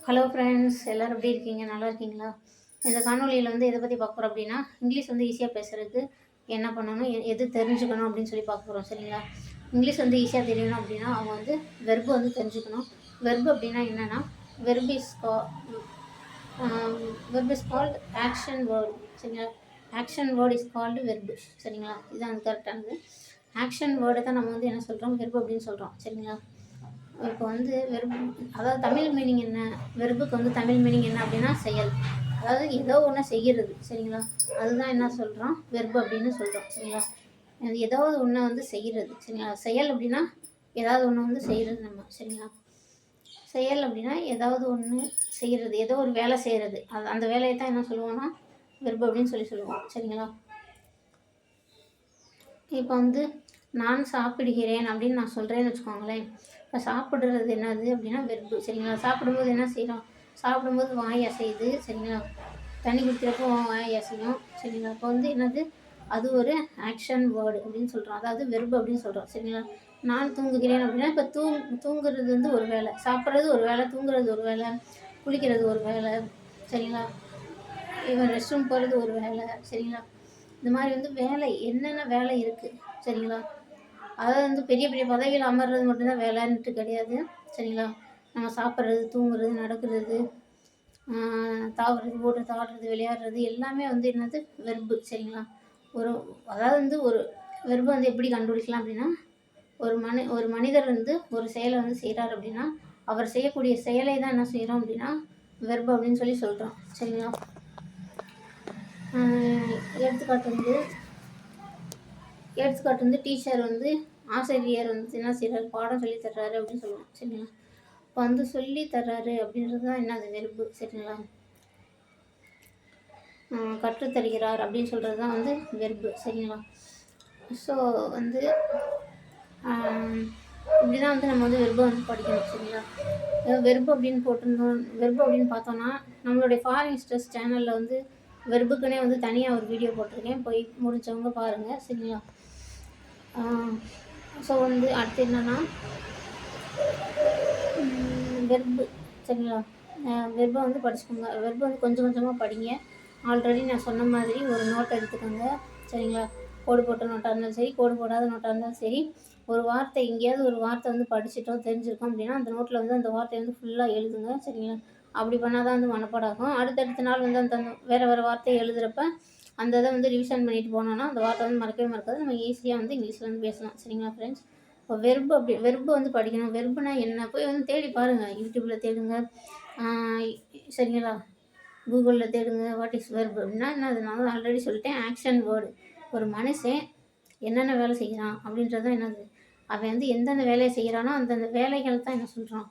Hello friends, எல்லோரும் எப்படி இருக்கீங்க? நல்லா இருக்கீங்களா? இந்த காணொலியில் வந்து எதை பற்றி பார்க்க போகிறோம் அப்படின்னா, இங்கிலீஷ் வந்து ஈஸியாக பேசுகிறதுக்கு என்ன பண்ணணும், எது தெரிஞ்சுக்கணும் அப்படின்னு சொல்லி பார்க்க போகிறோம். சரிங்களா? இங்கிலீஷ் வந்து ஈஸியாக தெரியணும் அப்படின்னா அவங்க வந்து வெர்பு வந்து தெரிஞ்சுக்கணும். வெர்பு அப்படின்னா என்னென்னா, verb is verb is called action word. சரிங்களா? Action word is called verb. சரிங்களா? இதுதான் வந்து கரெக்டானது. ஆக்ஷன் வேர்டை தான் நம்ம வந்து என்ன சொல்கிறோம், வெர்பு அப்படின்னு சொல்கிறோம். சரிங்களா? இப்போ வந்து வெர்பு, அதாவது தமிழ் மீனிங் என்ன, வெர்புக்கு வந்து தமிழ் மீனிங் என்ன அப்படின்னா செயல். அதாவது ஏதோ ஒன்று செய்கிறது. சரிங்களா? அதுதான் என்ன சொல்கிறோம், வெர்பு அப்படின்னு சொல்கிறோம். சரிங்களா? ஏதாவது ஒன்று வந்து செய்கிறது. சரிங்களா? செயல் அப்படின்னா ஏதாவது ஒன்று வந்து செய்கிறது நம்ம. சரிங்களா? செயல் அப்படின்னா ஏதாவது ஒன்று செய்கிறது, ஏதோ ஒரு வேலை செய்கிறது. அந்த வேலையை தான் என்ன சொல்லுவோம்னா வெர்பு அப்படின்னு சொல்லுவோம். சரிங்களா? இப்போ வந்து நான் சாப்பிடுகிறேன் அப்படின்னு நான் சொல்கிறேன்னு வச்சுக்கோங்களேன். இப்போ சாப்பிட்றது என்னது அப்படின்னா வெர்பு. சரிங்களா? சாப்பிடும்போது என்ன செய்கிறோம், சாப்பிடும்போது வாய் அசையுது. சரிங்களா? தண்ணி குடிக்கிறப்போ வாய் அசையும். சரிங்களா? இப்போ வந்து என்னது, அது ஒரு ஆக்ஷன் வேர்டு அப்படின்னு சொல்கிறோம், அதாவது வெர்பு அப்படின்னு சொல்கிறோம். சரிங்களா? நான் தூங்குகிறேன் அப்படின்னா இப்போ தூங்குறது வந்து ஒரு வேலை, சாப்பிட்றது ஒரு வேலை, தூங்குறது ஒரு வேலை, குளிக்கிறது ஒரு வேலை. சரிங்களா? இவன் ரெஸ்ட் ரூம் போகிறது ஒரு வேலை. சரிங்களா? இந்த மாதிரி வந்து வேலை, என்னென்ன வேலை இருக்குது. சரிங்களா? அதாவது வந்து பெரிய பெரிய பதவியில் அமர்றது மட்டும்தான் வேலைன்ட்டு கிடையாது. சரிங்களா? நம்ம சாப்பிட்றது, தூங்குறது, நடக்கிறது, தாவுறது, ஓடுறது, ஆடுறது, விளையாடுறது எல்லாமே வந்து என்னது, வெர்பு. சரிங்களா? அதாவது வந்து ஒரு வெர்பு வந்து எப்படி கண்டுபிடிக்கலாம் அப்படின்னா, ஒரு மனிதர் வந்து ஒரு செயலை வந்து செய்கிறார் அப்படின்னா அவர் செய்யக்கூடிய செயலை தான் என்ன செய்கிறோம் அப்படின்னா வெர்பு அப்படின்னு சொல்லி சொல்கிறோம். சரிங்களா? எடுத்துக்காட்டு வந்து டீச்சர் வந்து, ஆசிரியர் வந்து என்ன செய்கிறாரு, பாடம் சொல்லி தர்றாரு அப்படின்னு சொல்லுவோம். சரிங்களா? இப்போ வந்து சொல்லி தர்றாரு அப்படின்றது தான் என்னது, வெர்பு. சரிங்களா? கற்றுத்தருகிறார் அப்படின்னு சொல்கிறது தான் வந்து வெர்பு. சரிங்களா? ஸோ வந்து இப்படி தான் வந்து நம்ம வந்து வெர்பை வந்து படிக்கணும். சரிங்களா? வெர்பு அப்படின்னு போட்டிருந்தோம், வெர்பு அப்படின்னு பார்த்தோன்னா நம்மளுடைய ஃபாரின் ஸ்ட்ரெஸ் சேனலில் வந்து வெர்புக்குன்னே வந்து தனியாக ஒரு வீடியோ போட்டிருக்கேன், போய் முடிஞ்சவங்க பாருங்கள். சரிங்களா? ஸோ வந்து அடுத்து என்னென்னா வெர்பு. சரிங்களா? வெர்பை வந்து படிச்சுக்கோங்க. வெர்பு வந்து கொஞ்சம் கொஞ்சமாக படிங்க. ஆல்ரெடி நான் சொன்ன மாதிரி ஒரு நோட் எடுத்துக்கோங்க. சரிங்களா? கோடு போட்ட நோட்டாக இருந்தாலும் சரி, கோடு போடாத நோட்டாக இருந்தாலும் சரி, ஒரு வார்த்தை எங்கேயாவது ஒரு வார்த்தை வந்து படிச்சுட்டோம், தெரிஞ்சிருக்கோம் அப்படின்னா அந்த நோட்டில் வந்து அந்த வார்த்தையை வந்து ஃபுல்லாக எழுதுங்க. சரிங்களா? அப்படி பண்ணால் தான் வந்து மனப்பாடாகும். அடுத்தடுத்த நாள் வந்து அந்த வேறு வேறு வார்த்தையை எழுதுகிறப்ப அந்த இதை வந்து ரிவிஷன் பண்ணிட்டு போனோன்னா அந்த வார்த்தை வந்து மறக்கவே மறக்காது. நம்ம ஈஸியாக வந்து இங்கிலீஷில் வந்து பேசலாம். சரிங்களா ஃப்ரெண்ட்ஸ்? இப்போ வெர்பு வந்து படிக்கணும். வெர்புனா என்ன, போய் வந்து தேடி பாருங்கள். யூடியூப்பில் தேடுங்க. சரிங்களா? கூகுளில் தேடுங்க. வாட் இஸ் வெர்பு அப்படின்னா என்ன, அது நான் ஆல்ரெடி சொல்லிட்டேன், ஆக்ஷன் வேர்டு. ஒரு மனுஷன் என்னென்ன வேலை செய்கிறான் அப்படின்றது தான் என்னது, அவன் வந்து எந்தெந்த வேலையை செய்கிறானோ அந்தந்த வேலைகள் தான் என்ன சொல்கிறான்,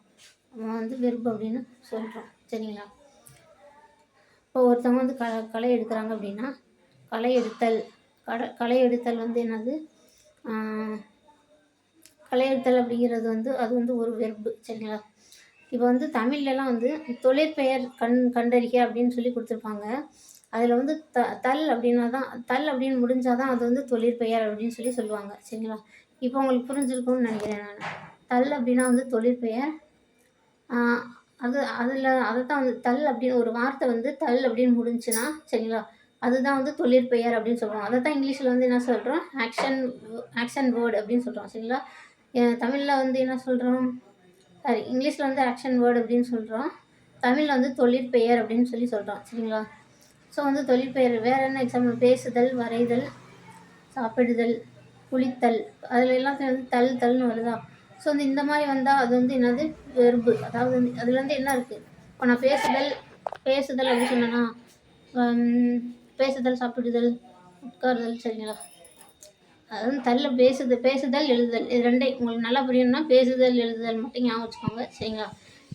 அவன் வந்து வெர்பு அப்படின்னு சொல்கிறோம். சரிங்களா? இப்போ ஒருத்தவங்க வந்து களை எடுக்கிறாங்க அப்படின்னா களை எடுத்தல். களை எடுத்தல் வந்து என்னது, களை எடுத்தல் அப்படிங்கிறது வந்து அது வந்து ஒரு வெர்பு. சரிங்களா? இப்போ வந்து தமிழ்லலாம் வந்து தொழிற்பெயர் கண்டறிக அப்படின்னு சொல்லி கொடுத்துருப்பாங்க. அதில் வந்து தல் அப்படின்னா தான், தல் அப்படின்னு முடிஞ்சால் தான் அது வந்து தொழிற்பெயர் அப்படின்னு சொல்லி சொல்லுவாங்க. சரிங்களா? இப்போ உங்களுக்கு புரிஞ்சிருக்கும்னு நினைக்கிறேன் நான். தல் அப்படின்னா வந்து தொழிற்பெயர். அதை தான் வந்து தல் அப்படின்னு ஒரு வார்த்தை வந்து தல் அப்படின்னு முடிஞ்சுன்னா, சரிங்களா, அதுதான் வந்து தொழிற்பெயர் அப்படின்னு சொல்லுவோம். அதை தான் இங்கிலீஷில் வந்து என்ன சொல்கிறோம், ஆக்ஷன் வேர்டு அப்படின்னு சொல்கிறோம். சரிங்களா? தமிழில் வந்து என்ன சொல்கிறோம், சாரி, இங்கிலீஷில் வந்து ஆக்ஷன் வேர்டு அப்படின்னு சொல்கிறோம், தமிழில் வந்து தொழிற்பெயர் அப்படின்னு சொல்லி சொல்கிறோம். சரிங்களா? ஸோ வந்து தொழிற்பெயர் வேறு என்ன எக்ஸாம்பிள், பேசுதல், வரைதல், சாப்பிடுதல், குளித்தல், அதில் எல்லாத்தையும் வந்து தல்னு வருதா. ஸோ வந்து இந்த மாதிரி வந்தால் அது வந்து என்னது, வெர்பு. அதாவது வந்து அதில் வந்து என்ன இருக்குது, இப்போ நான் பேசுதல் அப்படி சொன்னேன்னா, பேசுதல், சாப்பிடுதல், உட்காருதல். சரிங்களா? அதாவது தல்ல பேசுதல், எழுதுதல், இது ரெண்டே உங்களுக்கு நல்லா புரியணும்னா பேசுதல், எழுதுதல் மட்டும் ஞாபகம் வச்சுக்கோங்க. சரிங்களா?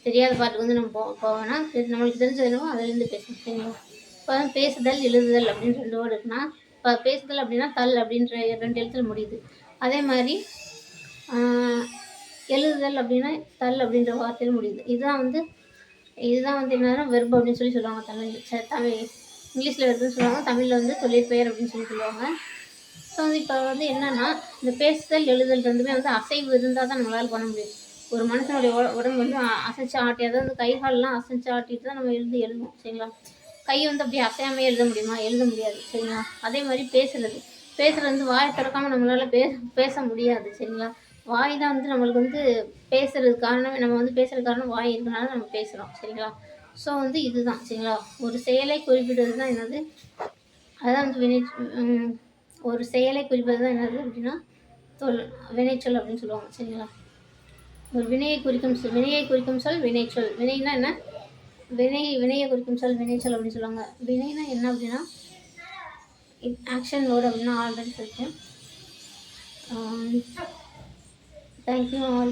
தெரியாத பாட்டுக்கு வந்து நம்ம போவேன்னா நம்மளுக்கு தெரிஞ்சது என்னவோ அதிலேருந்து பேசணும். சரிங்களா? இப்போ பேசுதல், எழுதுதல் அப்படின்னு 2 வேர்டு இருக்குன்னா, இப்போ பேசுதல் அப்படின்னா தல் அப்படின்ற 2 எழுத்தில் முடியுது. அதே மாதிரி எழுதுதல் அப்படின்னா தல் அப்படின்ற வார்த்தையில் முடியுது. இதுதான் வந்து என்னன்னா வெர்பு அப்படின்னு சொல்லி சொல்லுவாங்க. தமிழ் இங்கிலீஷில் வெர்புன்னு சொல்லுவாங்க, தமிழில் வந்து தொழிற்பெயர் அப்படின்னு சொல்லி சொல்லுவாங்க. ஸோ வந்து இப்போ வந்து என்னென்னா, இந்த பேசுதல், எழுதுதல் ரெண்டுமே வந்து அசைவு இருந்தால் தான் நம்மளால் பண்ண முடியும். ஒரு மனுஷனுடைய உடம்பு வந்து அசைச்சு ஆட்டி, அதாவது கை கால்லாம் அசைச்சு ஆட்டிட்டு தான் நம்ம எழுதுவோம் சரிங்களா. கை வந்து அப்படியே அசையாமே எழுத முடியுமா? எழுத முடியாது சரிங்களா. அதே மாதிரி பேசுறது வந்து வாயை திறக்காமல் நம்மளால் பேச முடியாது சரிங்களா. வாய் தான் வந்து நம்மளுக்கு வந்து பேசுறதுக்கு காரணமே, நம்ம வந்து பேசுறதுக்கு காரணம் வாய் இருக்கனால நம்ம பேசுகிறோம் சரிங்களா. ஸோ வந்து இதுதான் சரிங்களா. ஒரு செயலை குறிப்பிடுறது தான் என்னது, அதான் வந்து ஒரு செயலை குறிப்பது தான் என்னது அப்படின்னா வினைச்சொல் அப்படின்னு சொல்லுவாங்க சரிங்களா. ஒரு வினையை குறிக்கும் சொல் வினைச்சொல். வினைனா என்ன? வினையை குறிக்கும் சொல் வினைச்சொல் அப்படின்னு சொல்லுவாங்க. வினைனா என்ன அப்படின்னா ஆக்ஷன் வேர்டு அப்படின்னு ஆல்ரெடி சொல்லிட்டேன். Thank you all.